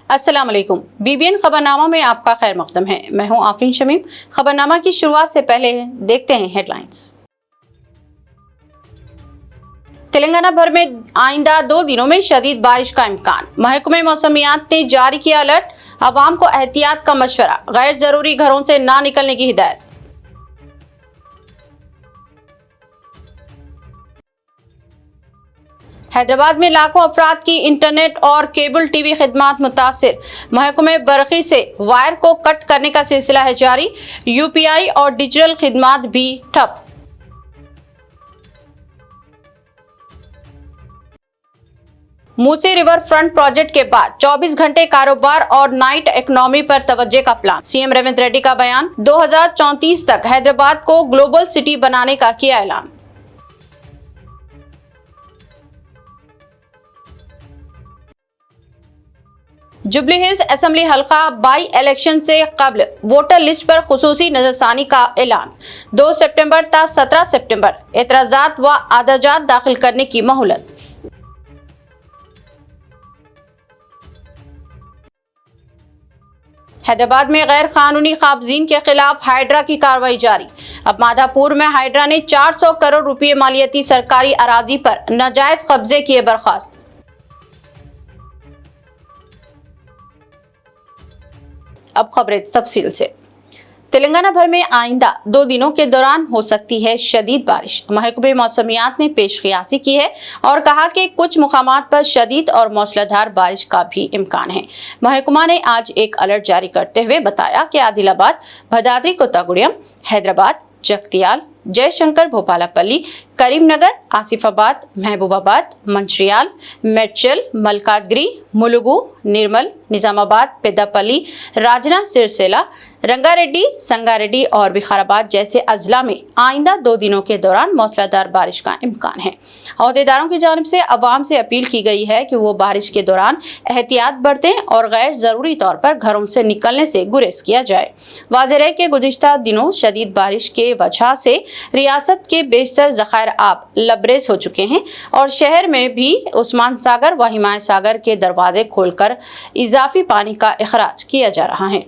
अस्सलाम वालेकुम। BBN खबरनामा में आपका खैर मकदम है। मैं हूं आफरीन शमीम। खबरनामा की शुरुआत से पहले देखते हैं हेडलाइंस। तेलंगाना भर में आइंदा 2 दिनों में शदीद बारिश का इम्कान। महकमे मौसमियात ने जारी किया अलर्ट। अवाम को एहतियात का मशवरा। गैर जरूरी घरों से ना निकलने की हिदायत। हैदराबाद में लाखों अफराद की इंटरनेट और केबल टीवी खिदमात मुतासिर। महकमे बरक़ी से वायर को कट करने का सिलसिला है जारी। UPI और डिजिटल खिदमात भी ठप। मूसी रिवर फ्रंट प्रोजेक्ट के बाद 24 घंटे कारोबार और नाइट इकोनॉमी पर तवज्जो का प्लान। CM रेवंत रेड्डी का बयान। 2034 तक हैदराबाद को ग्लोबल सिटी बनाने का किया ऐलान। जुबली हिल्स असेंबली हल्का बाई इलेक्शन से कबल वोटर लिस्ट पर खुसूसी नजरसानी का ऐलान। 2 सितंबर ta 17 सितंबर एतराजात व आदजात दाखिल करने की मोहलत। हैदराबाद में गैर कानूनी काबजीन के खिलाफ हाइड्रा की कार्रवाई जारी। अब माधापुर में हाइड्रा ने 400 करोड़ रुपए मालियती सरकारी अराजी पर नाजायज कब्जे किए बर्खास्त। अब खबरें तफसील से। तेलंगाना भर में आइंदा 2 दिनों के दौरान हो सकती है शदीद बारिश। महकमे मौसमियात ने पेशकियासी की है और कहा कि कुछ मुकामात पर शदीद और मौसलाधार बारिश का भी इम्कान है। महकमा ने आज एक अलर्ट जारी करते हुए बताया कि आदिलाबाद, भदाद्री कोत्तागुड़ेम, हैदराबाद, जगतियाल, जयशंकर, भोपालपल्ली, करीमनगर, आसिफाबाद, महबूबाबाद, मंचिर्याल, मेड्चल, मलकाजगिरी, मुलुगु, निर्मल, निजामाबाद, पेद्दापल्ली, राजना सिरसिला, रंगारेड्डी, संगारेड्डी और विकाराबाद जैसे अजला में आइंदा 2 दिनों के दौरान मौसलाधार बारिश का इम्कान है। अहदेदारों की जानिब से अवाम से अपील की गई है कि वो बारिश के दौरान एहतियात बरतें और गैर जरूरी तौर पर घरों से निकलने से गुरेज किया जाए। वाज़ेह है कि गुज़िश्ता दिनों शदीद बारिश के वजह से रियासत के बेशतर ज़खायर आब लबरेज हो चुके हैं और शहर में भी उस्मान सागर व हिमायत सागर के दरवाजे खोलकर इजाफी पानी का इखराज किया जा रहा है।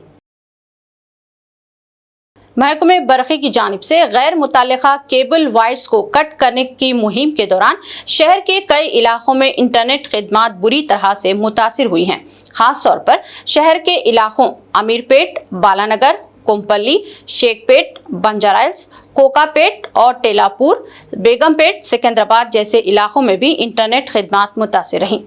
महकमे बरक़ी की जानिब से गैर मुतल्लिका केबल वायर्स को कट करने की मुहिम के दौरान शहर के कई इलाकों में इंटरनेट खिदमात बुरी तरह से मुतासिर हुई हैं। खास तौर पर शहर के इलाकों अमीरपेट, बालानगर, कोम्पल्ली, शेखपेट, बंजाराइल्स, कोकापेट और टेलापुर, बेगमपेट, सिकंदराबाद जैसे इलाकों में भी इंटरनेट खिदमात मुतासिर रहीं।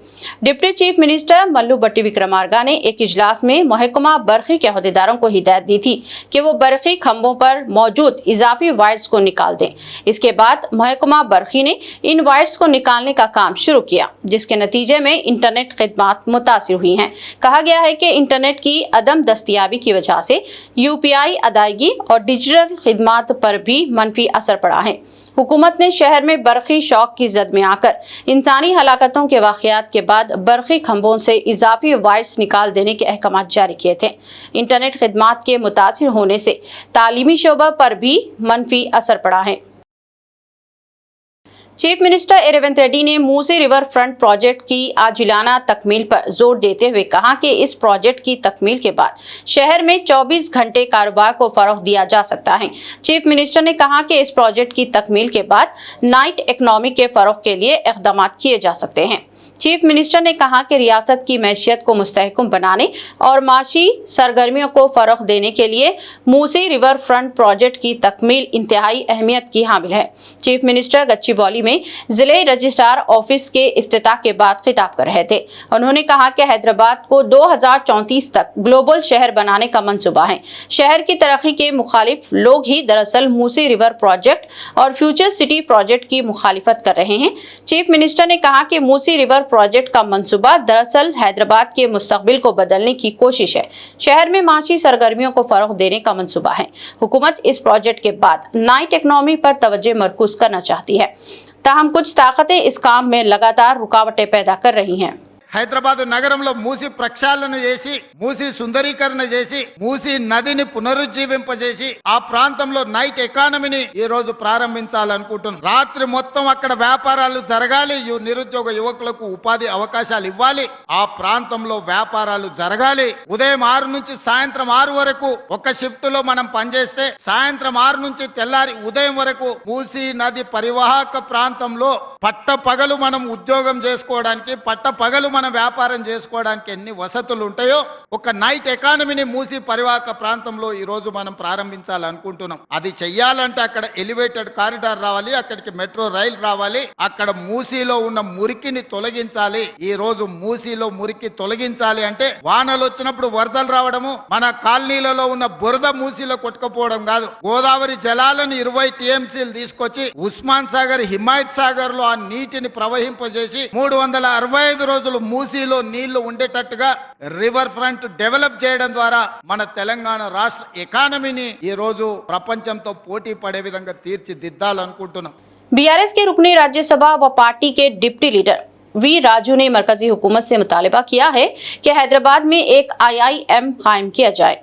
डिप्टी चीफ मिनिस्टर मल्लू भट्टी विक्रमार्का ने एक इजलास में महकमा बरक़ी के अहदेदारों को हिदायत दी थी कि वो बरक़ी खंभों पर मौजूद इजाफी वायर्स को निकाल दें। इसके बाद महकमा बरक़ी ने इन वायर्स को निकालने का काम शुरू किया, जिसके नतीजे में इंटरनेट खिदमात मुतासिर हुई हैं। कहा गया है कि इंटरनेट की अदम दस्तयाबी की वजह से UPI अदायगी और डिजिटल खिदमात पर भी मनफी असर पड़ा है। हुकूमत ने शहर में बरक़ी शौक की जद में आकर इंसानी हलाकतों के वाक़यात के बाद बरक़ी खंभों से इजाफी वायर्स निकाल देने के अहकाम जारी किए थे। इंटरनेट खिदमात के मुतासिर होने से तालीमी शोबा पर भी मनफी असर पड़ा है। चीफ मिनिस्टर रेवंत रेड्डी ने मूसी रिवर फ्रंट प्रोजेक्ट की आजिलाना तकमील पर जोर देते हुए कहा कि इस प्रोजेक्ट की तकमील के बाद शहर में 24 घंटे कारोबार को फरोग दिया जा सकता है। चीफ मिनिस्टर ने कहा कि इस प्रोजेक्ट की तकमील के बाद नाइट इकोनॉमी के फरोग के लिए इक़दाम किए जा सकते हैं। चीफ मिनिस्टर ने कहा कि रियासत की मैशियत को मुस्तहकम बनाने और माशी सरगर्मियों को फरोग देने के लिए मूसी रिवर फ्रंट प्रोजेक्ट की तकमील इंतहाई अहमियत की हामिल है। चीफ मिनिस्टर गच्चीबौली में जिले रजिस्ट्रार ऑफिस के इफ्तिताह के बाद खिताब कर रहे थे। उन्होंने कहा कि हैदराबाद को 2034 तक ग्लोबल शहर बनाने का मंसूबा है। शहर की तरक्की के मुखालिफ लोग ही दरअसल मूसी रिवर प्रोजेक्ट और फ्यूचर सिटी प्रोजेक्ट की मुखालिफत कर रहे हैं। चीफ मिनिस्टर ने कहा कि मूसी रिवर प्रोजेक्ट का मंसूबा दरअसल हैदराबाद के मुस्तकबिल को बदलने की कोशिश है। शहर में माशी सरगर्मियों को फरोग देने का मंसूबा है। हुकूमत इस प्रोजेक्ट के बाद नाइट इकोनॉमी पर तवज्जो मरकूज करना चाहती है, ताहम कुछ ताकतें इस काम में लगातार रुकावटें पैदा कर रही हैं। హైదరాబాద్ నగరంలో మూసి ప్రక్షాళన చేసి మూసి సుందరీకరణ చేసి మూసి నదిని పునరుజ్జీవింపజేసి ఆ ప్రాంతంలో నైట్ ఎకానమీని ఈ రోజు ప్రారంభించాలనుకుంటున్నాం. రాత్రి మొత్తం అక్కడ వ్యాపారాలు జరగాలి, నిరుద్యోగ యువకులకు ఉపాధి అవకాశాలు ఇవ్వాలి, ఆ ప్రాంతంలో వ్యాపారాలు జరగాలి. ఉదయం 6 నుంచి సాయంత్రం 6 వరకు ఒక షిఫ్ట్ లో మనం పనిచేస్తే సాయంత్రం 6 నుంచి తెల్లారి ఉదయం వరకు మూసీ నది పరివాహక ప్రాంతంలో పట్టపగలు మనం ఉద్యోగం చేసుకోవడానికి, పట్టపగలు మనం వ్యాపారం చేసుకోవడానికి ఎన్ని వసతులు ఉంటాయో ఒక నైట్ ఎకానమీని మూసీ పరివాహక ప్రాంతంలో ఈ రోజు మనం ప్రారంభించాలనుకుంటున్నాం. అది చెయ్యాలంటే అక్కడ ఎలివేటెడ్ కారిడార్ రావాలి, అక్కడికి మెట్రో రైలు రావాలి, అక్కడ మూసీలో ఉన్న మురికిని తొలగించాలి. ఈ రోజు మూసీలో మురికి తొలగించాలి అంటే వానలు వచ్చినప్పుడు వరదలు రావడము, మన కాలనీలలో ఉన్న బురద మూసీలో కొట్టుకుపోవడం కాదు. గోదావరి జలాలను 20 టీఎంసీలు తీసుకొచ్చి ఉస్మాన్ సాగర్, హిమాయత్ సాగర్ లో ఆ నీటిని ప్రవహింపజేసి 365 రోజులు మూసీలో నీళ్లు ఉండేటట్టుగా రివర్ ఫ్రంట్ డెవలప్ చేయడం ద్వారా మన తెలంగాణ రాష్ట్ర ఎకానమీని ఈ రోజు ప్రపంచంతో పోటీ పడే విధంగా తీర్చిదిద్దాలనుకుంటున్నాం. बीआरएस के रुकने राज्यसभा व पार्टी के डिप्टी लीडर वी राजू ने मरकजी हुकूमत से मुतालिबा किया है कि हैदराबाद में एक IIM कायम किया जाए।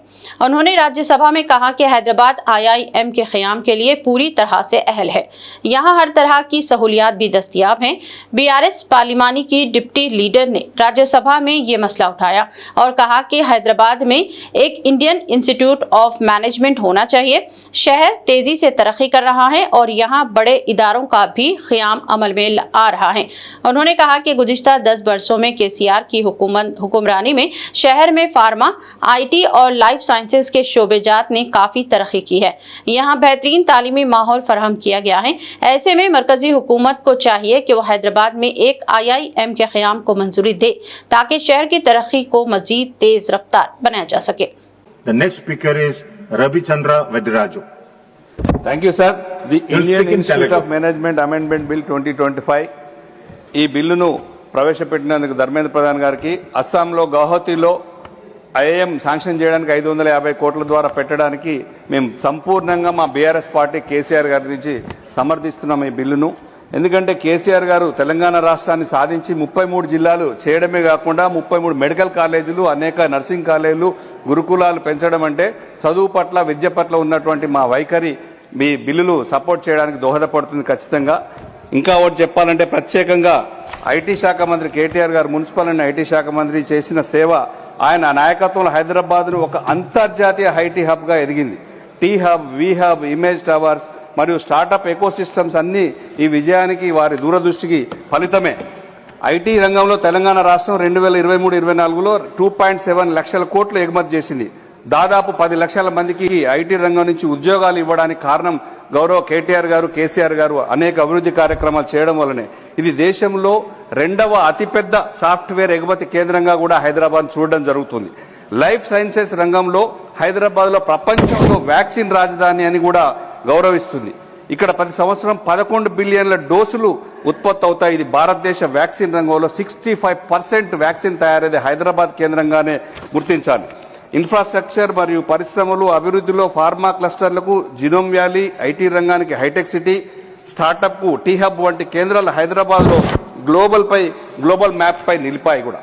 उन्होंने राज्यसभा में कहा कि हैदराबाद IIM के क़याम के लिए पूरी तरह से अहल है, यहाँ हर तरह की सहूलियात भी दस्तियाब हैं। बीआरएस पार्लिमानी की डिप्टी लीडर ने राज्यसभा में ये मसला उठाया और कहा कि हैदराबाद में एक इंडियन इंस्टीट्यूट ऑफ मैनेजमेंट होना चाहिए। शहर तेजी से तरक्की कर रहा है और यहाँ बड़े इदारों का भी क़याम अमल में आ रहा है। उन्होंने कहा कि गुज़िश्ता 10 वर्षों में केसीआर की हुक्मरानी में शहर में फार्मा, IT और लाइफ साइंसेज के शोबेजात ने काफ़ी तरक्की की है। यहाँ बेहतरीन तालीमी माहौल फराहम किया गया है। ऐसे में मरकजी हुकूमत को चाहिए कि वह हैदराबाद में एक IIM के क़याम को मंजूरी दे ताकि शहर की तरक्की को मजीद तेज रफ्तार बनाया जा सके। The next speaker is Ravichandra Vediraju. Thank you, sir. The Indian Institute of Management Amendment Bill 2025 ఈ బిల్లును ప్రవేశపెట్టినందుకు ధర్మేంద్ర ప్రధాన్ గారికి, అస్సాంలో గౌహతిలో IIM శాంక్షన్ చేయడానికి 550 కోట్ల ద్వారా పెట్టడానికి మేము సంపూర్ణంగా మా బీఆర్ఎస్ పార్టీ కేసీఆర్ గారి నుంచి సమర్థిస్తున్నాం ఈ బిల్లును. ఎందుకంటే కేసీఆర్ గారు తెలంగాణ రాష్ట్రాన్ని సాధించి 33 జిల్లాలు చేయడమే కాకుండా 33 మెడికల్ కాలేజీలు, అనేక నర్సింగ్ కాలేజీలు, గురుకులాలు పెంచడం అంటే చదువు పట్ల, విద్య పట్ల ఉన్నటువంటి మా వైఖరి మీ బిల్లులు సపోర్ట్ చేయడానికి దోహదపడుతుంది ఖచ్చితంగా. ఇంకా ఒకటి చెప్పాలంటే ప్రత్యేకంగా ఐటీ శాఖ మంత్రి కేటీఆర్ గారు, మున్సిపల్ అండ్ ఐటీ శాఖ మంత్రి చేసిన సేవ, ఆయన నాయకత్వంలో హైదరాబాద్ను ఒక అంతర్జాతీయ ఐటీ హబ్గా ఎదిగింది. టీ హబ్, వి హబ్, ఇమేజ్ టవర్స్ మరియు స్టార్టప్ ఎకోసిస్టమ్స్ అన్నీ ఈ విజయానికి, వారి దూరదృష్టికి ఫలితమే. ఐటీ రంగంలో తెలంగాణ రాష్ట్రం 2023-24లో 2.7 లక్షల కోట్లు ఎగుమతి చేసింది. దాదాపు 10 లక్షల మందికి ఐటీ రంగం నుంచి ఉద్యోగాలు ఇవ్వడానికి కారణం గౌరవ కేటీఆర్ గారు, కేసీఆర్ గారు అనేక అభివృద్ధి కార్యక్రమాలు చేయడం వల్లనే. ఇది దేశంలో 2వ అతిపెద్ద సాఫ్ట్వేర్ ఎగుమతి కేంద్రంగా కూడా హైదరాబాద్ చూడడం జరుగుతుంది. లైఫ్ సైన్సెస్ రంగంలో హైదరాబాద్లో ప్రపంచంలో వ్యాక్సిన్ రాజధాని అని కూడా గౌరవిస్తుంది. ఇక్కడ ప్రతి సంవత్సరం 11 బిలియన్ల డోసులు ఉత్పత్తి అవుతాయి. ఇది భారతదేశ వ్యాక్సిన్ రంగంలో 65% వ్యాక్సిన్ తయారయ్యేది హైదరాబాద్ కేంద్రంగానే గుర్తించాలి. ఇన్ఫ్రాస్ట్రక్చర్ మరియు పరిశ్రమలు అభివృద్ధిలో ఫార్మా క్లస్టర్లకు జినోమ్ వ్యాలీ, ఐటీ రంగానికి హైటెక్ సిటీ, స్టార్టప్ కు టీ హబ్ వంటి కేంద్రాలు హైదరాబాద్ లో గ్లోబల్ మ్యాప్ పై నిలిపాయి కూడా.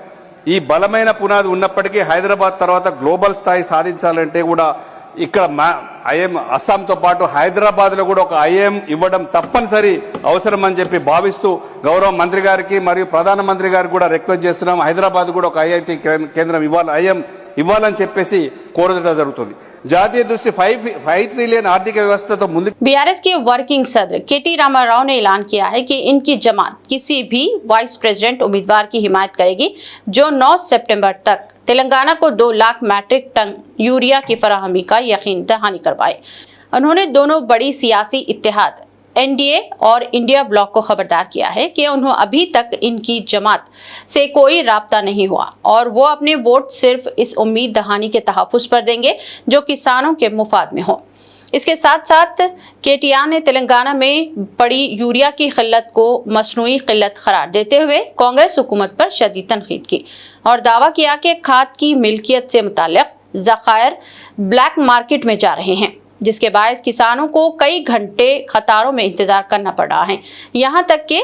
ఈ బలమైన పునాది ఉన్నప్పటికీ హైదరాబాద్ తర్వాత గ్లోబల్ స్థాయి సాధించాలంటే కూడా ఇక్కడ IIM అస్సాంతో పాటు హైదరాబాద్ లో కూడా ఒక IIM ఇవ్వడం తప్పనిసరి అవసరం అని చెప్పి భావిస్తూ గౌరవ మంత్రి గారికి మరియు ప్రధానమంత్రి గారికి కూడా రిక్వెస్ట్ చేస్తున్నాం. హైదరాబాద్ కూడా ఒక IIT కేంద్రం ఇవ్వాలి, IIM ఇవ్వాలని చెప్పేసి కోరడం జరుగుతుంది. जातीय दृष्टि 5 ट्रिलियन आर्थिक व्यवस्था तो मुंद बीआरएस के वर्किंग सदर KT रामाराव ने ऐलान किया है कि इनकी जमात किसी भी वाइस प्रेसिडेंट उम्मीदवार की हिमायत करेगी जो 9 सितंबर तक तेलंगाना को 2 लाख मैट्रिक टन यूरिया की फराहमी का यकीन दहानी करवाए। उन्होंने दोनों बड़ी सियासी इत्तेहाद NDA और इंडिया ब्लॉक को खबरदार किया है कि उन्हें अभी तक इनकी जमात से कोई राब्ता नहीं हुआ और वो अपने वोट सिर्फ इस उम्मीद दहानी के तहफ़्फ़ुज़ पर देंगे जो किसानों के मुफाद में हो। इसके साथ साथ KTR ने तेलंगाना में पड़ी यूरिया की किल्लत को मसनूई किल्लत करार देते हुए कांग्रेस हुकूमत पर शदीद तनकीद की और दावा किया कि खाद की मिल्कियत से मुताल्लिक़ ज़खायर ब्लैक मार्केट में जा रहे हैं, जिसके बायस किसानों को कई घंटे कतारों में इंतजार करना पड़ रहा है। यहाँ तक कि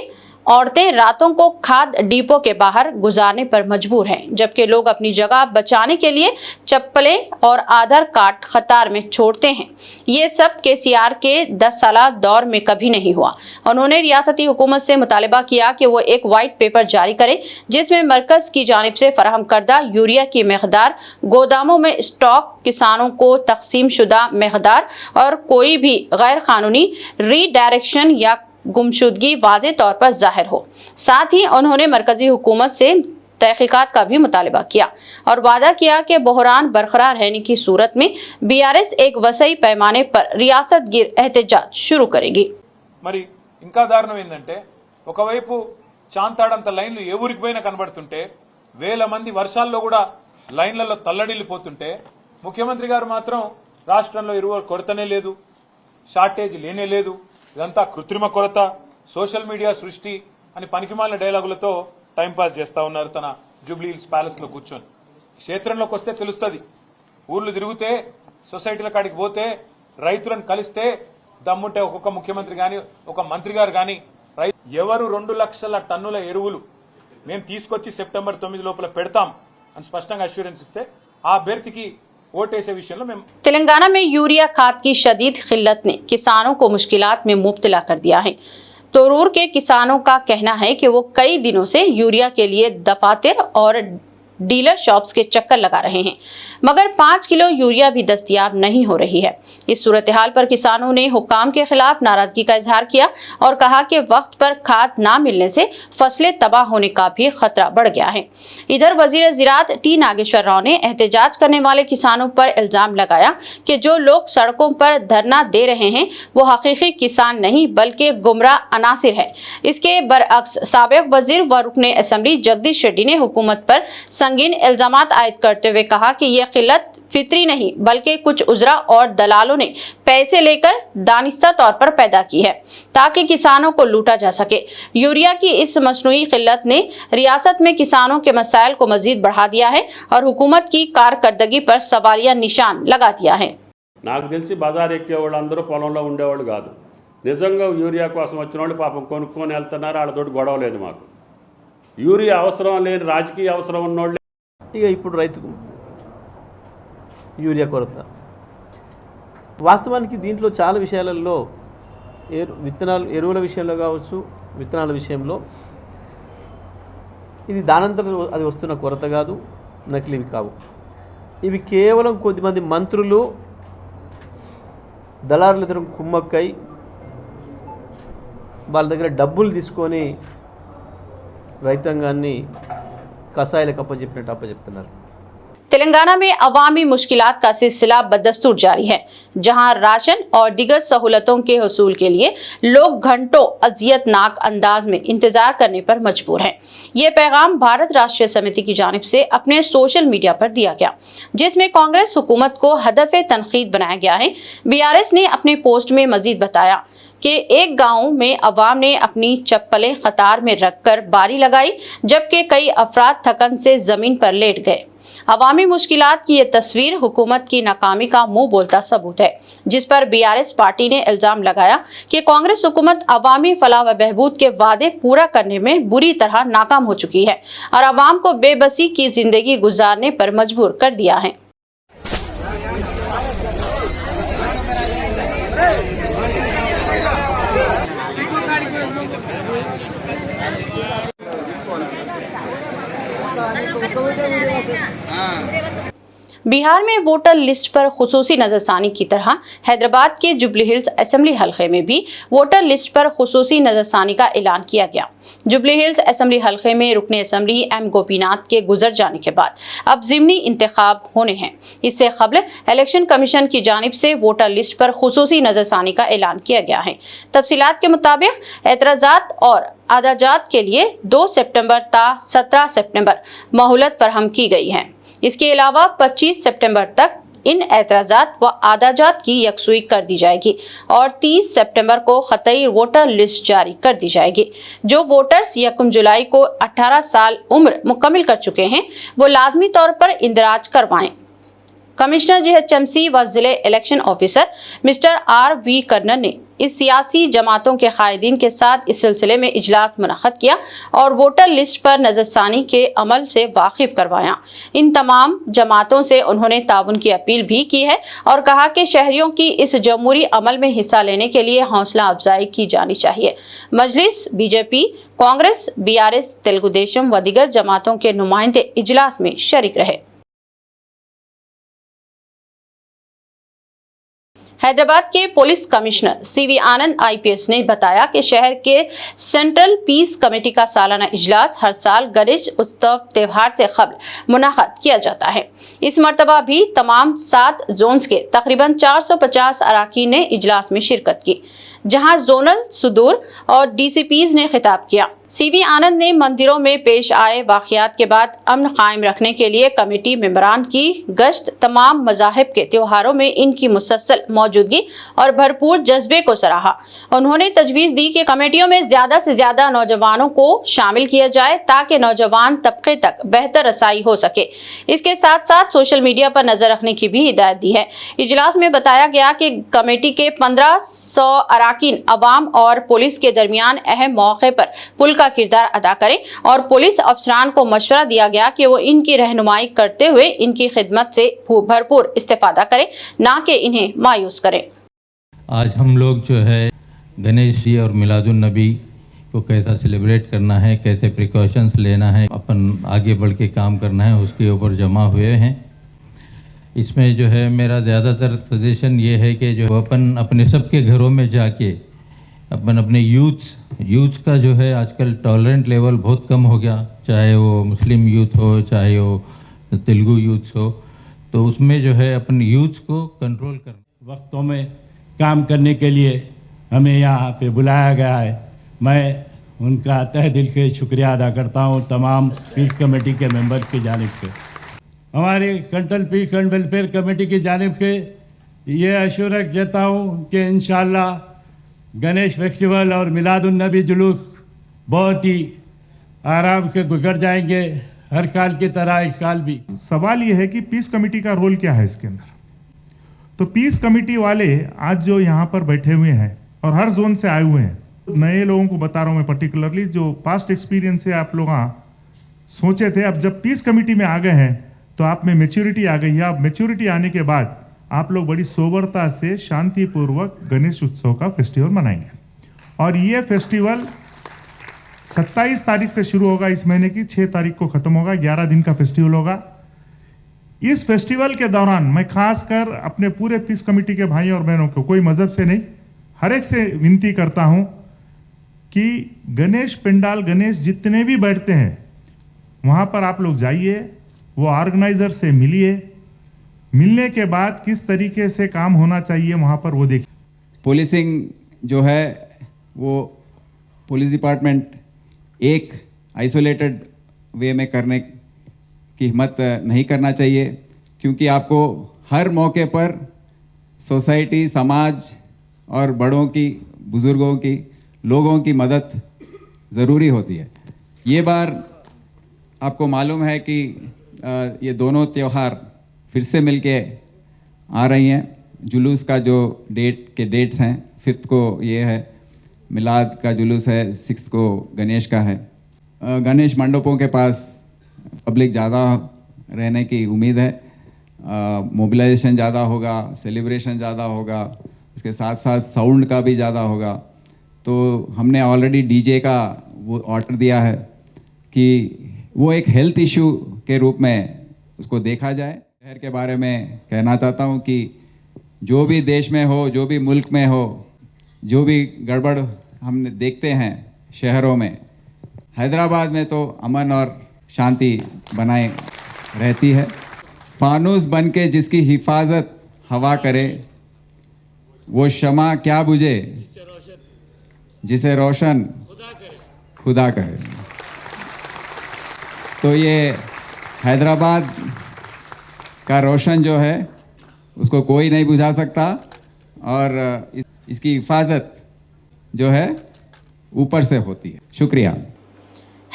औरतें रातों को खाद डिपो के बाहर गुजारने पर मजबूर हैं, जबकि लोग अपनी जगह बचाने के लिए चप्पलें और आधार कार्ड कतार में छोड़ते हैं। ये सब केसीआर के 10 साल दौर में कभी नहीं हुआ। उन्होंने रियासती हुकूमत से मुतालबा किया कि वो एक वाइट पेपर जारी करे जिसमें मरकज की जानिब से फराहम करदा यूरिया की मकदार, गोदामों में स्टॉक, किसानों को तकसीम शुदा मकदार और कोई भी गैर कानूनी रीडायरेक्शन या गुमशुदगी वाज़ेह तौर पर जाहिर हो। साथ ही उन्होंने मरकजी हुकूमत से तहकीकात का भी मुतालबा किया और वादा किया कि बहरान बरकरार रहने की सूरत में बीआरएस एक वसई पैमाने पर रियासत गिर एहतजाज शुरू करेगी। మరి ఇంకా దారుణం ఏంటంటే ఒకవైపు చాంతాడంత లైన్లు ఏ ఊరికి పోయినా కనబడుతుంటే వేల మంది వర్షాల్లో కూడా లైన్లలో తల్లడిల్లిపోతుంటే ముఖ్యమంత్రి గారు మాత్రం రాష్ట్రంలో ఎరువుల కొరతనే లేదు, షార్టేజ్ లేనే లేదు, ఇదంతా కృత్రిమ కొరత, సోషల్ మీడియా సృష్టి అని పనికిమాలిన డైలాగులతో టైంపాస్ చేస్తా ఉన్నారు తన జూబ్లీ హిల్స్ ప్యాలెస్ లో కూర్చొని. క్షేత్రంలోకి వస్తే తెలుస్తుంది, ఊర్లు తిరిగితే, సొసైటీల కాడికి పోతే, రైతులను కలిస్తే దమ్ముంటే ఒక్కొక్క ముఖ్యమంత్రి గాని ఒక మంత్రి గారు గాని ఎవరు 2 లక్షల టన్నుల ఎరువులు మేము తీసుకొచ్చి సెప్టెంబర్ 9 లోపల పెడతాం అని స్పష్టంగా అష్యూరెన్స్ ఇస్తే ఆ అభ్యర్థికి ఓటేసే విషయంలో మేము तेलंगाना में यूरिया खाद की शदीद किल्लत ने किसानों को मुश्किलात में मुब्तला कर दिया है। तोरूर के किसानों का कहना है कि वो कई दिनों से यूरिया के लिए दफातर और डीलर शॉप्स के चक्कर लगा रहे हैं, मगर 5 किलो यूरिया भी दस्तयाब नहीं हो रही है। इस सूरत हाल पर किसानों ने हुक्काम के खिलाफ नाराजगी का इजहार किया और कहा कि वक्त पर खाद ना मिलने से फसलें तबाह होने का भी खतरा बढ़ गया है। इधर वजीर ज़राअत टी नागेश्वर राव ने एहतजाज करने वाले किसानों पर इल्जाम लगाया कि जो लोग सड़कों पर धरना दे रहे हैं वो हकीकी किसान नहीं बल्कि गुमराह अनासिर है। इसके बरअक्स साबिक वजीर व रुकने असेंबली जगदीश रेड्डी ने हुकूमत पर संगीन इल्जामात आयद करते हुए कहा कि यह किल्लत फितरी नहीं बल्कि कुछ उजरा और दलालों ने पैसे लेकर दानिस्ता तौर पर पैदा की है ताकि किसानों को लूटा जा सके। यूरिया की इस मसनूई किल्लत ने रियासत में किसानों के मसाइल को मजीद बढ़ा दिया है और हुकूमत की कारकर्दगी पर सवालिया निशान लगा दिया है। నాకు తెలిసి బజార్ ఎక్కేవాళ్ళు అందరూ పొలంలో ఉండేవాళ్ళు కాదు. నిజంగా యూరియా కోసం వచ్చిన వాళ్ళు పాపం కొనుక్కొని వెళ్తున్నారు, వాళ్ళతోటి గొడవ లేదు మాకు. యూరియా అవసరం లేని రాజకీయ అవసరం ఉన్నోళ్ళు ఇక ఇప్పుడు రైతుకు యూరియా కొరత. వాస్తవానికి దీంట్లో చాలా విషయాలలో ఎరువుల విషయంలో కావచ్చు, విత్తనాల విషయంలో ఇది దానంతరం అది వస్తున్న కొరత కాదు, నకిలీవి కావు. ఇవి కేవలం కొద్దిమంది మంత్రులు దళారులతో కుమ్మక్కై వాళ్ళ దగ్గర డబ్బులు తీసుకొని రైతాంగాన్ని కసాయిలకు అప్పచెప్పినట్టు అప్పచెప్తున్నారు. तेलंगाना में अवामी मुश्किलात का सिलसिला बदस्तूर जारी है, जहां राशन और दीगर सहूलतों के हुसूल के लिए लोग घंटों अजियतनाक अंदाज में इंतजार करने पर मजबूर हैं। ये पैगाम भारत राष्ट्रीय समिति की जानिब से अपने सोशल मीडिया पर दिया गया, जिसमें कांग्रेस हुकूमत को हदफ तनकीद बनाया गया है। बीआरएस ने अपने पोस्ट में मजीद बताया कि एक गांव में अवाम ने अपनी चप्पलें कतार में रखकर बारी लगाई, जबकि कई अफराद थकन से जमीन पर लेट गए। अवामी मुश्किलात की ये तस्वीर हुकूमत की नाकामी का मुंह बोलता सबूत है, जिस पर बीआरएस पार्टी ने इल्जाम लगाया कि कांग्रेस हुकूमत अवामी फलाह व बहबूद के वादे पूरा करने में बुरी तरह नाकाम हो चुकी है और अवाम को बेबसी की जिंदगी गुजारने पर मजबूर कर दिया है। बिहार में वोटर लिस्ट पर खुसूसी नजरसानी की तरह हैदराबाद के जुबली हिल्स असेंबली हलके में भी वोटर लिस्ट पर खुसूसी नजरसानी का ऐलान किया गया। जुबली हिल्स असेंबली हलके में रुकने असेंबली एम गोपीनाथ के गुजर जाने के बाद अब ज़िमनी इंतखाब होने हैं। इससे कबल इलेक्शन कमीशन की जानिब से वोटर लिस्ट पर खुसूसी नजरसानी का ऐलान किया गया है। तफसीलात के मुताबिक एतराज़ात और आदाजात के लिए 2 सितंबर ता 17 सितंबर मोहलत फराहम की गई है। इसके अलावा 25 सितंबर तक इन एतराज़ात व आदाजात की यकसुई कर दी जाएगी और 30 सितंबर को ख़तई वोटर लिस्ट जारी कर दी जाएगी। जो वोटर्स 1 जुलाई को 18 साल उम्र मुकम्मिल कर चुके हैं वो लाजमी तौर पर इंदराज करवाएं। कमिश्नर जीएचएमसी व जिले election officer mister R V Karnan ने इस सियासी जमातों के कायदीन के साथ इस सिलसिले में इजलास मुनक्कद किया और वोटर लिस्ट पर नजरसानी के अमल से वाकिफ करवाया। इन तमाम जमातों से उन्होंने ताउन की अपील भी की है और कहा कि शहरियों की इस जमहूरी अमल में हिस्सा लेने के लिए हौसला अफजाई की जानी चाहिए। मजलिस, बीजेपी, कांग्रेस, BRS, तेलुगु देशम व दीगर जमातों के नुमाइंदे इजलास में शरीक रहे। हैदराबाद के पुलिस कमिश्नर CV आनंद IPS ने बताया कि शहर के सेंट्रल पीस कमेटी का सालाना इजलास हर साल गणेश उत्सव त्योहार से कबल मुनक्कद किया जाता है। इस मर्तबा भी तमाम 7 जोन्स के तकरीबन 450 अराकीन ने इजलास में शिरकत की, जहां जोनल सुदूर और DCPs ने खिताब किया। CV आनंद ने मंदिरों में पेश आए वाक़यात के बाद अमन कायम रखने के लिए कमेटी मेंबरान की गश्त, तमाम मज़ाहिब के त्योहारों में इनकी मुसलसल मौजूदगी और भरपूर जज्बे को सराहा। उन्होंने तजवीज़ दी कि कमेटियों में ज़्यादा से ज़्यादा नौजवानों को शामिल किया जाए ताकि नौजवान तबके तक बेहतर रसाई हो सके। इसके साथ साथ सोशल मीडिया पर नज़र रखने की भी हिदायत दी है। इजलास में बताया गया कि कमेटी के 1500 अराकीन अवाम और पुलिस के दरमियान अहम मौके पर पुल का किरदार अदा करें और पुलिस अफसरान को मशवरा दिया गया कि वो इनकी रहनुमाई करते हुए इनकी खिदमत से भरपूर इस्तेफादा करें, ना कि इन्हें मायूस करें। आज हम लोग जो है गणेश जी और मिलादुन नबी को कैसा सेलिब्रेट करना है, कैसे प्रिकॉशंस लेना है, अपन आगे बढ़ के काम करना है, उसके ऊपर जमा हुए हैं। इसमें जो है मेरा ज़्यादातर सजेशन ये है कि जो अपन अपने सबके घरों में जाके अपन अपने यूथ्स का जो है आजकल टॉलरेंट लेवल बहुत कम हो गया, चाहे वो मुस्लिम यूथ हो, चाहे वो तेलुगु यूथ हो, तो उसमें जो है अपन यूथ्स को कंट्रोल करना। वक्तों में काम करने के लिए हमें यहाँ पे बुलाया गया है। मैं उनका तहे दिल से शुक्रिया अदा करता हूँ तमाम पीस कमेटी के मेंबर्स की जानिब से। हमारी central peace and welfare committee की जानिब से ये एश्योरेंस देता हूँ कि इंशाअल्लाह गणेश फेस्टिवल और मिलादुन नबी जुलूस बहुत ही आराम से गुजर जाएंगे, हर साल की तरह इस साल भी। सवाल ये है कि पीस कमेटी का रोल क्या है इसके अंदर। तो पीस कमेटी वाले आज जो यहाँ पर बैठे हुए हैं और हर जोन से आए हुए हैं, नए लोगों को बता रहा हूँ मैं पर्टिकुलरली, जो पास्ट एक्सपीरियंस से आप लोग सोचे थे, अब जब पीस कमेटी में आ गए हैं तो आप में मैच्योरिटी आ गई है। अब मैच्योरिटी आने के बाद आप लोग बड़ी सोबरता से शांतिपूर्वक गणेश उत्सव का फेस्टिवल मनाएंगे और ये फेस्टिवल 27 तारीख से शुरू होगा इस महीने की, 6 तारीख को खत्म होगा, 11 दिन का फेस्टिवल होगा। इस फेस्टिवल के दौरान मैं खासकर अपने पूरे पीस कमेटी के भाई और बहनों को, कोई मजहब से नहीं, हर एक से विनती करता हूं कि गणेश पंडाल, गणेश जितने भी बैठते हैं वहां पर आप लोग जाइए, वो ऑर्गेनाइजर से मिलिए, मिलने के बाद किस तरीके से काम होना चाहिए वहां पर वो देखिए। पुलिसिंग जो है वो पुलिस डिपार्टमेंट एक आइसोलेटेड वे में करने की हिम्मत नहीं करना चाहिए, क्योंकि आपको हर मौके पर सोसाइटी, समाज और बड़ों की, बुजुर्गों की, लोगों की मदद ज़रूरी होती है। ये बार आपको मालूम है कि ये दोनों त्यौहार फिर से मिलके आ रही हैं। जुलूस का जो डेट्स हैं, 5th को ये है, मिलाद का जुलूस है, 6th को गणेश का है। गणेश मंडपों के पास पब्लिक ज़्यादा रहने की उम्मीद है, मोबिलाइजेशन ज़्यादा होगा, सेलिब्रेशन ज़्यादा होगा, उसके साथ साथ साउंड का भी ज़्यादा होगा। तो हमने ऑलरेडी DJ का वो ऑर्डर दिया है कि वो एक हेल्थ इशू के रूप में उसको देखा जाए। शहर के बारे में कहना चाहता हूँ कि जो भी देश में हो, जो भी मुल्क में हो, जो भी गड़बड़ हम देखते हैं शहरों में, हैदराबाद में तो अमन और शांति बनाए रहती है। फानूस बन के जिसकी हिफाजत हवा करे, वो शमा क्या बुझे जिसे रोशन खुदा करे। तो ये हैदराबाद का रोशन जो है उसको कोई नहीं बुझा सकता और इसकी हिफाजत जो है ऊपर से होती है। शुक्रिया।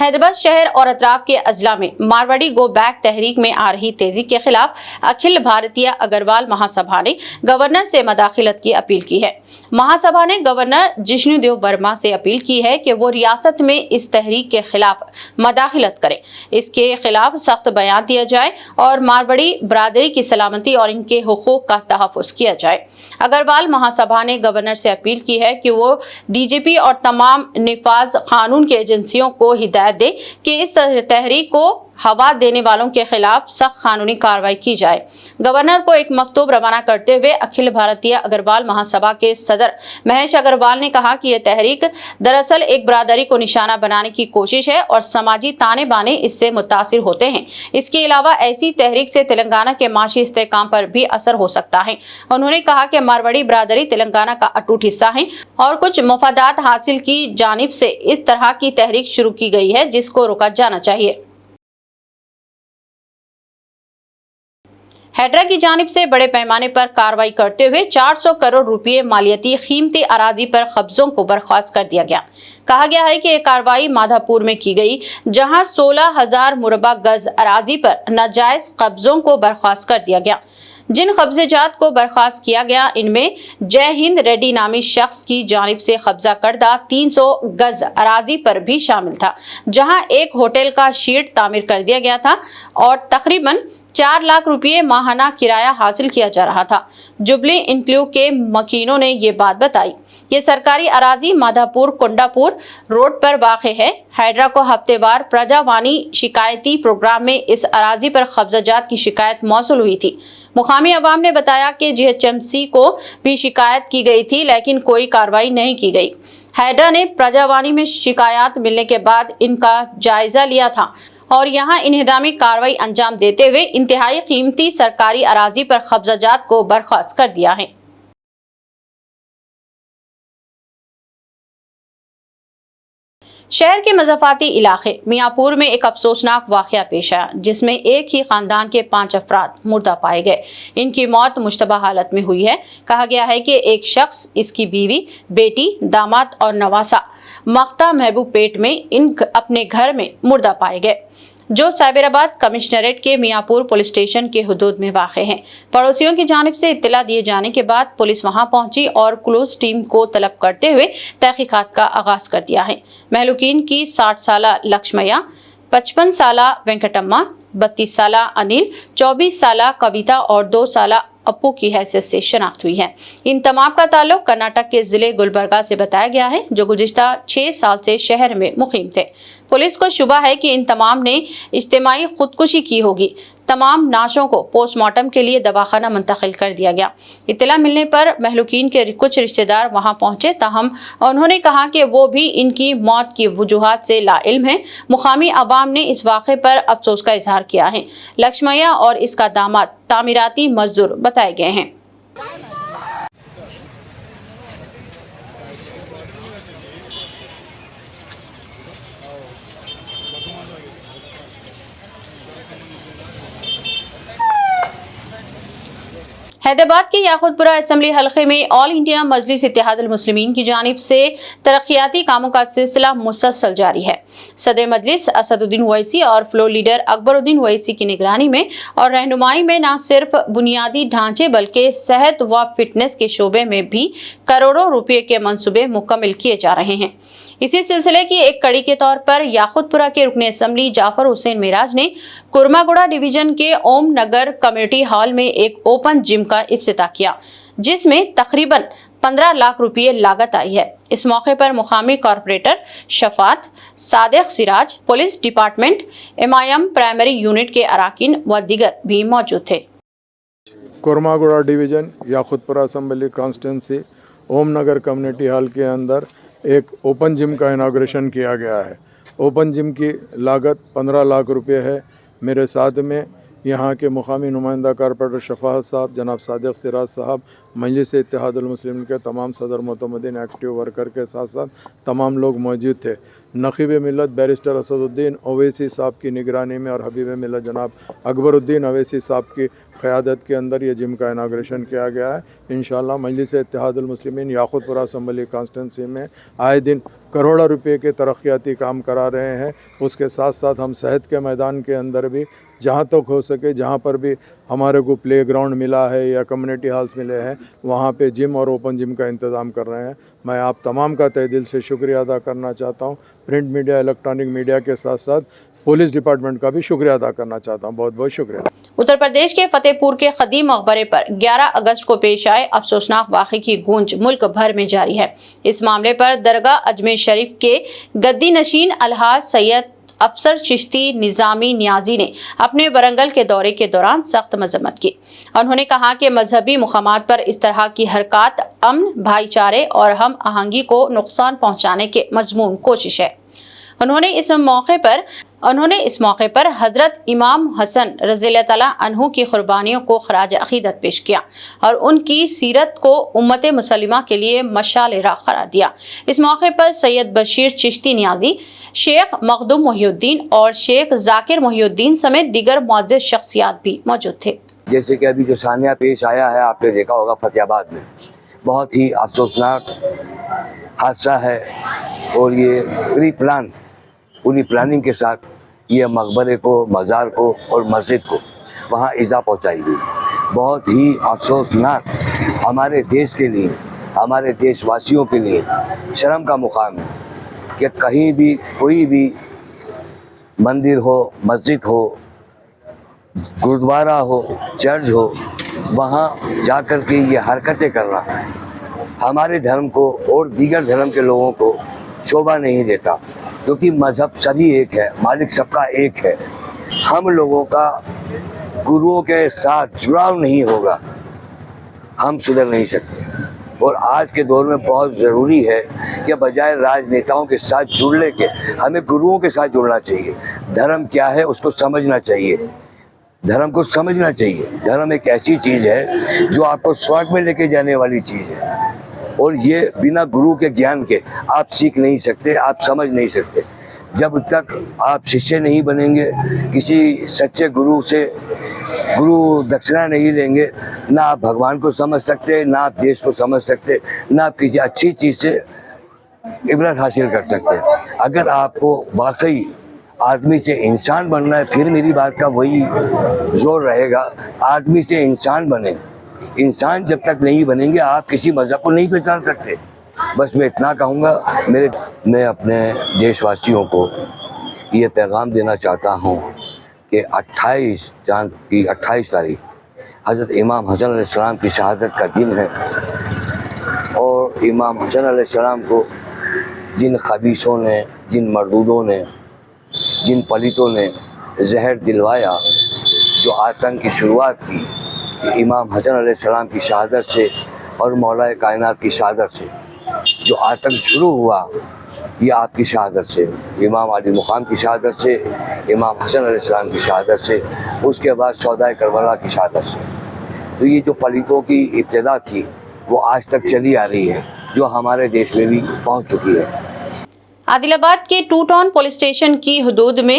हैदराबाद शहर और अतराफ के अजला में मारवाड़ी गो बैक तहरीक में आ रही तेजी के खिलाफ अखिल भारतीय अग्रवाल महासभा ने गवर्नर से मदाखिलत की अपील की है। महासभा ने गवर्नर जिष्णुदेव वर्मा से अपील की है कि वो रियासत में इस तहरीक के खिलाफ मदाखिलत करें, इसके खिलाफ सख्त बयान दिया जाए और मारवाड़ी बरादरी की सलामती और इनके हुकूक का तहफ़्फ़ुज़ किया जाए। अग्रवाल महासभा ने गवर्नर से अपील की है कि वो डीजीपी और तमाम निफाज कानून की एजेंसियों को हिदायत दे कि इस तहरीक को हवा देने वालों के खिलाफ सख्त कानूनी कार्रवाई की जाए। गवर्नर को एक मकतूब रवाना करते हुए अखिल भारतीय अग्रवाल महासभा के सदर महेश अग्रवाल ने कहा कि यह तहरीक दरअसल एक बरादरी को निशाना बनाने की कोशिश है और समाजी ताने बाने इससे मुतासिर होते हैं। इसके अलावा ऐसी तहरीक से तेलंगाना के माशी इस्तेहकाम पर भी असर हो सकता है। उन्होंने कहा कि मारवाड़ी बरादरी तेलंगाना का अटूट हिस्सा है और कुछ मफादात हासिल की जानिब से इस तरह की तहरीक शुरू की गई है जिसको रोका जाना चाहिए। हैड्रा की जानिब से बड़े पैमाने पर कार्रवाई करते हुए 400 करोड़ रुपए मालियती कीमती अराजी पर कब्जों को बर्खास्त कर दिया गया। कहा गया है कि यह कार्रवाई माधापुर में की गई, जहां 16,000 मुरबा गज अराजी पर नाजायज कब्जों को बर्खास्त कर दिया गया। जिन कब्जेजात को बर्खास्त किया गया इनमें जय हिंद रेड्डी नामी शख्स की जानिब से कब्जा करदा 300 गज अराजी पर भी शामिल था, जहां एक होटल का शीट तामीर कर दिया गया था और तकरीबन 4 लाख रुपये माहाना किराया हासिल किया जा रहा था। जुबली इंक्लू के मकीनों ने ये बात बताई। ये सरकारी अराजी माधापुर कोंडापुर रोड पर वाक़े है। हैड्रा को हफ्तेवार प्रजावानी शिकायती प्रोग्राम में इस अराजी पर कब्जाजात की शिकायत मौसूल हुई थी। मुकामी अवाम ने बताया कि जीएचएमसी को भी शिकायत की गई थी, लेकिन कोई कार्रवाई नहीं की गई। हैड्रा ने प्रजावानी में शिकायत मिलने के बाद इनका जायजा लिया था और यहां इन्हिदामी कार्रवाई अंजाम देते हुए इंतहाई कीमती सरकारी अराजी पर कब्जाजात को बर्खास्त कर दिया है। शहर के मज़ाफ़ाती इलाके मियाँपुर में एक अफसोसनाक वाक़या पेश आया, जिसमें एक ही खानदान के 5 अफराद मुर्दा पाए गए। इनकी मौत मुश्तबा हालत में हुई है। कहा गया है कि एक शख्स, इसकी बीवी, बेटी, दामाद और नवासा मख्ता महबूब पेट में अपने घर में मुर्दा पाए गए, जो साइबराबाद कमिश्नरेट के मियाँपुर पुलिस स्टेशन के हुदूद में वाक़े हैं। पड़ोसियों की जानिब से इत्तला दिए जाने के बाद पुलिस वहां पहुंची और क्लोज टीम को तलब करते हुए तहकीकात का आगाज कर दिया है। महलूकीन की 60 साला लक्ष्मैया, 55 साला वेंकटम्मा, 32 साला अनिल, 24 साला कविता और 2 साला अप्पू की हैसियत से शनाख्त हुई है। इन तमाम का ताल्लुक कर्नाटक के जिले गुलबर्गा से बताया गया है, जो गुज़िश्ता 6 साल से शहर में मुकीम थे। पुलिस को शुबा है कि इन तमाम ने इज्तिमाई खुदकुशी की होगी। तमाम नाशों को पोस्टमार्टम के लिए दवाखाना मुंतकिल कर दिया गया। इत्तला मिलने पर महलूकीन के कुछ रिश्तेदार वहां पहुंचे, ताहम उन्होंने कहा कि वो भी इनकी मौत की वजूहात से लाइल्म हैं। मुकामी अवाम ने इस वाक़े पर अफसोस का इजहार किया है। लक्ष्मैया और इसका दामाद तामीराती मजदूर बताए गए हैं। हैदराबाद के याकुतपुरा असम्बली हल्के में ऑल इंडिया मजलिस इत्तेहादुल मुस्लिमीन की जानिब से तरक्याती कामों का सिलसिला मुसलसल जारी है। सदर मजलिस असदुद्दीन ओवैसी और फ्लोर लीडर अकबरुद्दीन ओवैसी की निगरानी में और रहनुमाई में न सिर्फ बुनियादी ढांचे बल्कि सेहत व फिटनेस के शोबे में भी करोड़ों रुपए के मंसूबे मुकम्मल किए जा रहे हैं। इसी सिलसिले की एक कड़ी के तौर पर याकुतपुरा के रुकने असम्बली जाफर हुसैन मिराज ने कुर्मागुड़ा डिवीजन के ओम नगर कम्युनिटी हॉल में एक ओपन जिम का इफ्तिताह किया, जिसमें तकरीबन 15 लाख रुपये लागत आई है। इस मौके पर मुकामी corporator Shafat, Sadiq Siraj, police department, MIM primary unit के अराकीन व दीगर भी मौजूद थे। Kurmaguda division Yakutpura assembly constituency Om Nagar community hall के अंदर एक ओपन जिम का इनाग्रेशन किया गया है। ओपन जिम की लागत 15 लाख रुपए है। मेरे साथ में यहाँ के मुकामी नुमाइंदा कॉर्पोरेटर शफात साहब, जनाब सादिक सिराज साहब, मजलिस इत्तेहादुल मुस्लिमीन के तमाम सदर मोतमदीन एक्टिव वर्कर के साथ साथ तमाम लोग मौजूद थे। नक़ीब मिलत बैरिस्टर असदुद्दीन ओवैसी साहब की निगरानी में और हबीब मिलत जनाब अकबरुद्दीन ओवैसी साहब की क़यादत के अंदर ये जिम का इनाग्रेशन किया गया है। इंशाअल्लाह मजलिस इत्तेहादुल मुस्लिमीन याक़ूतपुरा असम्बली कॉन्स्टिट्यूंसी में आए दिन करोड़ों रुपए के तरक्याती काम करा रहे हैं। उसके साथ साथ हम सेहत के मैदान के अंदर भी जहाँ तक हो सके, जहाँ पर भी हमारे को प्ले ग्राउंड मिला है या कम्युनिटी हॉल्स मिले हैं, वहाँ पे जिम और ओपन जिम का इंतज़ाम कर रहे हैं। मैं आप तमाम का तहे दिल से शुक्रिया अदा करना चाहता हूँ। प्रिंट मीडिया, इलेक्ट्रॉनिक मीडिया के साथ साथ पुलिस डिपार्टमेंट का भी शुक्रिया अदा करना चाहता हूँ। बहुत बहुत शुक्रिया। उत्तर प्रदेश के फतेहपुर के खदीम मकबरे पर 11 अगस्त को पेश आए अफसोसनाक वाक़े की गूंज मुल्क भर में जारी है। इस मामले पर दरगाह अजमेर शरीफ के गद्दी नशीन अलहाज सैयद अफसर चिश्ती निज़ामी नियाजी ने अपने वरंगल के दौरे के दौरान सख्त मजम्मत की। उन्होंने कहा कि मजहबी मुकामात पर इस तरह की हरकत अमन, भाईचारे और हम आहंगी को नुकसान पहुँचाने के मजमून कोशिश है। उन्होंने इस मौके पर हजरत इमाम हसन रज़ियल्लाहु तआला अन्हु की कुर्बानियों को खराज अक़ीदत पेश किया और उनकी सीरत को उम्मत मुसलिमा के लिए मशाल राह करार दिया। इस मौके पर सैयद बशीर चिश्ती नियाजी, शेख मखदूम मोहिउद्दीन और शेख जाकिर मोहिउद्दीन समेत दीगर मुअज़्ज़िज़ शख्सियात भी मौजूद थे। जैसे कि अभी जो सानिया पेश आया है, आपने देखा होगा फतेहाबाद में, बहुत ही अफसोसनाक हादसा है और ये पूरी प्लानिंग के साथ ये मकबरे को, मज़ार को और मस्जिद को वहाँ ईज़ा पहुँचाई गई। बहुत ही अफसोसनाक हमारे देश के लिए, हमारे देशवासियों के लिए शर्म का मुकाम है कि कहीं भी कोई भी मंदिर हो, मस्जिद हो, गुरुद्वारा हो, चर्च हो, वहाँ जाकर के ये हरकतें करना हमारे धर्म को और दीगर धर्म के लोगों को शोभा नहीं देता, क्योंकि मज़हब सभी एक है, मालिक सबका एक है। हम लोगों का गुरुओं के साथ जुड़ाव नहीं होगा, हम सुधर नहीं सकते। और आज के दौर में बहुत ज़रूरी है कि बजाय राजनेताओं के साथ जुड़ने के हमें गुरुओं के साथ जुड़ना चाहिए। धर्म क्या है उसको समझना चाहिए, धर्म को समझना चाहिए। धर्म एक ऐसी चीज़ है जो आपको स्वर्ग में लेके जाने वाली चीज़ है, और ये बिना गुरु के ज्ञान के आप सीख नहीं सकते, आप समझ नहीं सकते। जब तक आप शिष्य नहीं बनेंगे, किसी सच्चे गुरु से गुरु दक्षिणा नहीं लेंगे, ना आप भगवान को समझ सकते, ना आप देश को समझ सकते, ना आप किसी अच्छी चीज़ से इबरत हासिल कर सकते। अगर आपको वाकई आदमी से इंसान बनना है, फिर मेरी बात का वही जोर रहेगा, आदमी से इंसान बने। इंसान जब तक नहीं बनेंगे आप किसी मज़हब को नहीं पहचान सकते। बस मैं इतना कहूँगा। मैं अपने देशवासियों को ये पैगाम देना चाहता हूँ कि 28 तारीख हज़रत इमाम हसन अलैहिस्सलाम की शहादत का दिन है, और इमाम हसन अलैहिस्सलाम को जिन खबीसों ने, जिन मरदूदों ने, जिन पलितों ने जहर दिलवाया, जो आतंक की शुरुआत की, इमाम हसन अलैहिस्सलाम की शहादत से और मौलाए कायनात की शहादत से जो आतंक शुरू हुआ, ये आपकी शहादत से, इमाम अली मुकाम की शहादत से, इमाम हसन अलैहिस्सलाम की शहादत से, उसके बाद सौदाए करबला की शहादत से। तो ये जो पलितों की इब्तिदा थी वो आज तक चली आ रही है, जो हमारे देश में भी पहुंच चुकी है। आदिलाबाद के टू टाउन पुलिस स्टेशन की हदूद में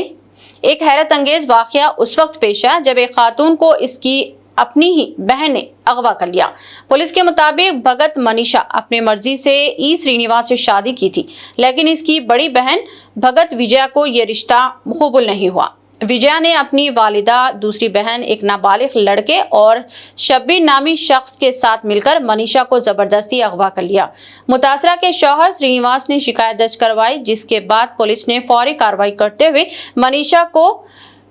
एक हैरत अंगेज वाक़या उस वक्त पेश आया जब एक खातून को इसकी अपनी ही बहन ने अगवा कर लिया। पुलिस के मुताबिक भगत मनीषा अपने मर्जी से ई श्रीनिवास से शादी की थी, लेकिन इसकी बड़ी बहन भगत विजया को यह रिश्ता कबूल नहीं हुआ। विजया ने अपनी वालिदा, दूसरी बहन, एक नाबालिग लड़के और शब्बीर नामी शख्स के साथ मिलकर मनीषा को जबरदस्ती अगवा कर लिया। मुतासरा के शौहर श्रीनिवास ने शिकायत दर्ज करवाई, जिसके बाद पुलिस ने फौरी कार्रवाई करते हुए मनीषा को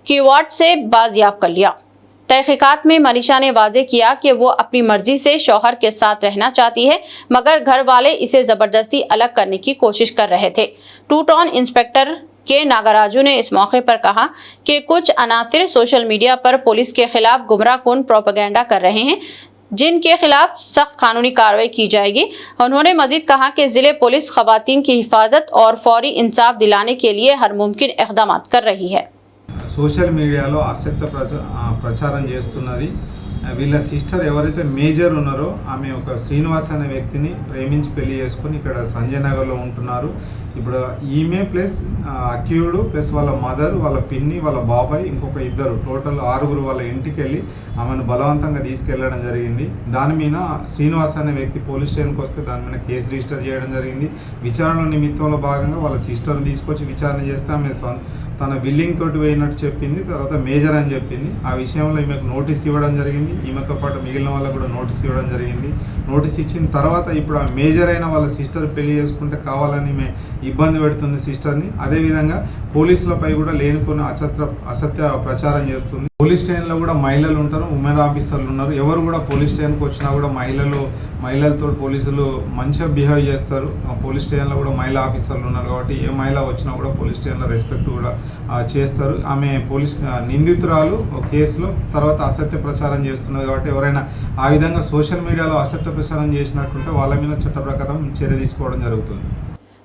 किवाट से बाजियाब कर लिया। तहकीकात में मनीषा ने वाजे किया कि वो अपनी मर्जी से शौहर के साथ रहना चाहती है, मगर घर वाले इसे जबरदस्ती अलग करने की कोशिश कर रहे थे। टू टाउन इंस्पेक्टर के नागराजू ने इस मौके पर कहा कि कुछ अनासिर सोशल मीडिया पर पुलिस के खिलाफ गुमराहकुन प्रोपेगेंडा कर रहे हैं, जिनके खिलाफ सख्त कानूनी कार्रवाई की जाएगी। उन्होंने मजीद कहा कि जिले पुलिस खवातीन की हिफाजत और फौरी इंसाफ दिलाने के लिए हर मुमकिन इक़दाम कर रही है। సోషల్ మీడియాలో అసత్య ప్రచారం చేస్తున్నది వీళ్ళ సిస్టర్ ఎవరైతే మేజర్ ఉన్నారో ఆమె ఒక శ్రీనివాస్ అనే వ్యక్తిని ప్రేమించి పెళ్లి చేసుకుని ఇక్కడ సంజయ్ నగర్లో ఉంటున్నారు. ఇప్పుడు ఈమె ప్లస్ అక్యూడ్ ప్లస్ వాళ్ళ మదర్, వాళ్ళ పిన్ని, వాళ్ళ బాబాయ్, ఇంకొక ఇద్దరు, టోటల్ 6 వాళ్ళ ఇంటికి వెళ్ళి ఆమెను బలవంతంగా తీసుకెళ్లడం జరిగింది. దాని మీద శ్రీనివాస్ అనే వ్యక్తి పోలీస్ స్టేషన్కి వస్తే దాని మీద కేసు రిజిస్టర్ చేయడం జరిగింది. విచారణ నిమిత్తంలో భాగంగా వాళ్ళ సిస్టర్ని తీసుకొచ్చి విచారణ చేస్తే ఆమె తన బిల్లింగ్ తోటి పోయినట్టు చెప్పింది. తర్వాత మేజర్ అని చెప్పింది. ఆ విషయంలో ఈమెకు నోటీస్ ఇవ్వడం జరిగింది. ఈమెతో పాటు మిగిలిన వాళ్ళకు కూడా నోటీస్ ఇవ్వడం జరిగింది. నోటీస్ ఇచ్చిన తర్వాత ఇప్పుడు ఆ మేజర్ అయిన వాళ్ళ సిస్టర్ పెళ్లి చేసుకుంటే కావాలని ఈమె ఇబ్బంది పెడుతుంది సిస్టర్ని. అదేవిధంగా పోలీసులపై కూడా లేనికొని అసత్య ప్రచారం చేస్తుంది. పోలీస్ స్టేషన్లో కూడా మహిళలు ఉంటారు, ఉమెన్ ఆఫీసర్లు ఉన్నారు. ఎవరు కూడా పోలీస్ స్టేషన్కి వచ్చినా కూడా మహిళలతో పోలీసులు మంచిగా బిహేవ్ చేస్తారు. పోలీస్ స్టేషన్లో కూడా మహిళా ఆఫీసర్లు ఉన్నారు కాబట్టి ఏ మహిళ వచ్చినా కూడా పోలీస్ స్టేషన్లో రెస్పెక్ట్ కూడా చేస్తారు. ఆమె పోలీస్ నిందితురాలు కేసులో తర్వాత అసత్య ప్రచారం చేస్తున్నది కాబట్టి ఎవరైనా ఆ విధంగా సోషల్ మీడియాలో అసత్య ప్రచారం చేసినట్టుంటే వాళ్ళ మీద చట్ట ప్రకారం చర్య తీసుకోవడం జరుగుతుంది.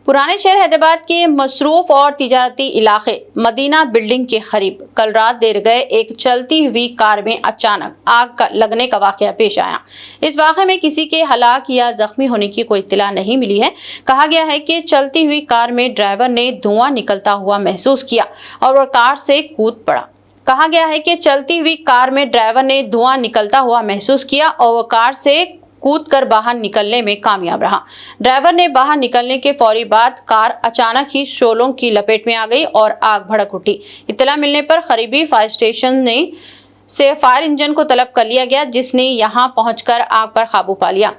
पुराने शहर हैदराबाद के मसरूफ और तिजारती इलाके मदीना बिल्डिंग के करीब कल रात देर गए एक चलती हुई कार में अचानक आग लगने का वाकया पेश आया। इस वाक़े में किसी के हलाक या जख्मी होने की कोई इत्तला नहीं मिली है। कहा गया है कि चलती हुई कार में ड्राइवर ने धुआं निकलता हुआ महसूस किया और वह कार से कूद पड़ा। कहा गया है कि चलती हुई कार में ड्राइवर ने धुआं निकलता हुआ महसूस किया और वह कार से कूद कर बाहर निकलने में कामयाब रहा। ड्राइवर ने बाहर निकलने के फौरी बाद कार अचानक ही शोलों की लपेट में आ गई और आग भड़क उठी। इत्तला मिलने पर करीबी फायर स्टेशन से फायर इंजन को तलब कर लिया गया, जिसने यहां पहुंचकर आग पर काबू पा लिया।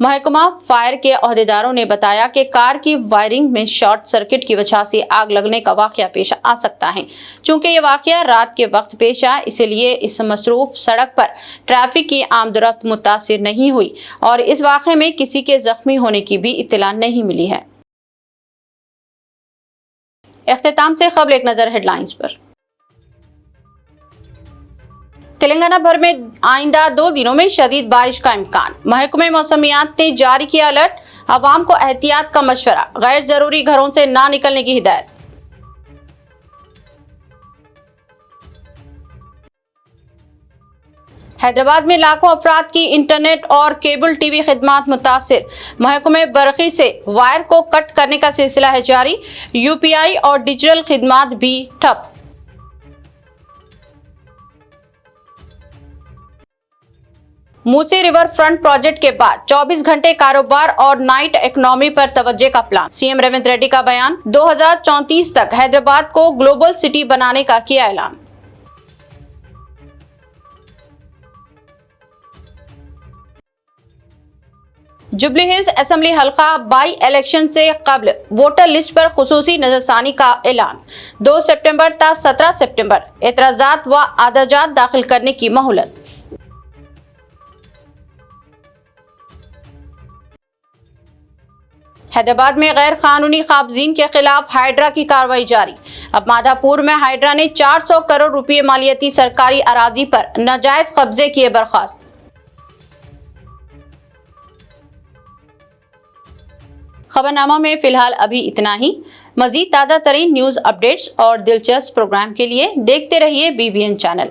महकमा फायर के अहदेदारों ने बताया कि कार की वायरिंग में शॉर्ट सर्किट की वजह से आग लगने का वाकया पेश आ सकता है। चूंकि ये वाकया रात के वक्त पेश आया, इसलिए इस मसरूफ सड़क पर ट्रैफिक की आमदोरफ्त मुतासिर नहीं हुई और इस वाकये में किसी के जख्मी होने की भी इत्तला नहीं मिली है। इख्तिताम से खबर एक नजर हेडलाइंस पर। तेलंगाना भर में आइंदा 2 दिनों में शदीद बारिश का इम्कान। महकमे मौसमियात ने जारी किया अलर्ट। अवाम को एहतियात का मशवरा, गैर जरूरी घरों से ना निकलने की हिदायत। हैदराबाद में लाखों अफराद की इंटरनेट और केबल टीवी खिदमात मुतासिर। महकमे बरक़ी से वायर को कट करने का सिलसिला है जारी। यूपीआई और डिजिटल खिदमात भी ठप। मूसी रिवर फ्रंट प्रोजेक्ट के बाद 24 घंटे कारोबार और नाइट इकोनॉमी पर तवज्जो का प्लान। सीएम रेवंत रेड्डी का बयान। 2034 तक हैदराबाद को ग्लोबल सिटी बनाने का किया ऐलान। जुबली हिल्स असेंबली हल्का बाई इलेक्शन से कबल वोटर लिस्ट पर खुसूसी नजरसानी का ऐलान। 2 सितंबर ta 17 सितंबर एतराजात व आदाजात दाखिल करने की मोहलत। हैदराबाद में गैर कानूनी काबजीन के खिलाफ हाइड्रा की कार्रवाई जारी। अब माधापुर में हाइड्रा ने 400 करोड़ रुपए मालियती सरकारी अराजी पर नाजायज कब्जे किए बर्खास्त। खबरनामा में फिलहाल अभी इतना ही। मजीद ताज़ा तरीन न्यूज़ अपडेट्स और दिलचस्प प्रोग्राम के लिए देखते रहिए BBN चैनल।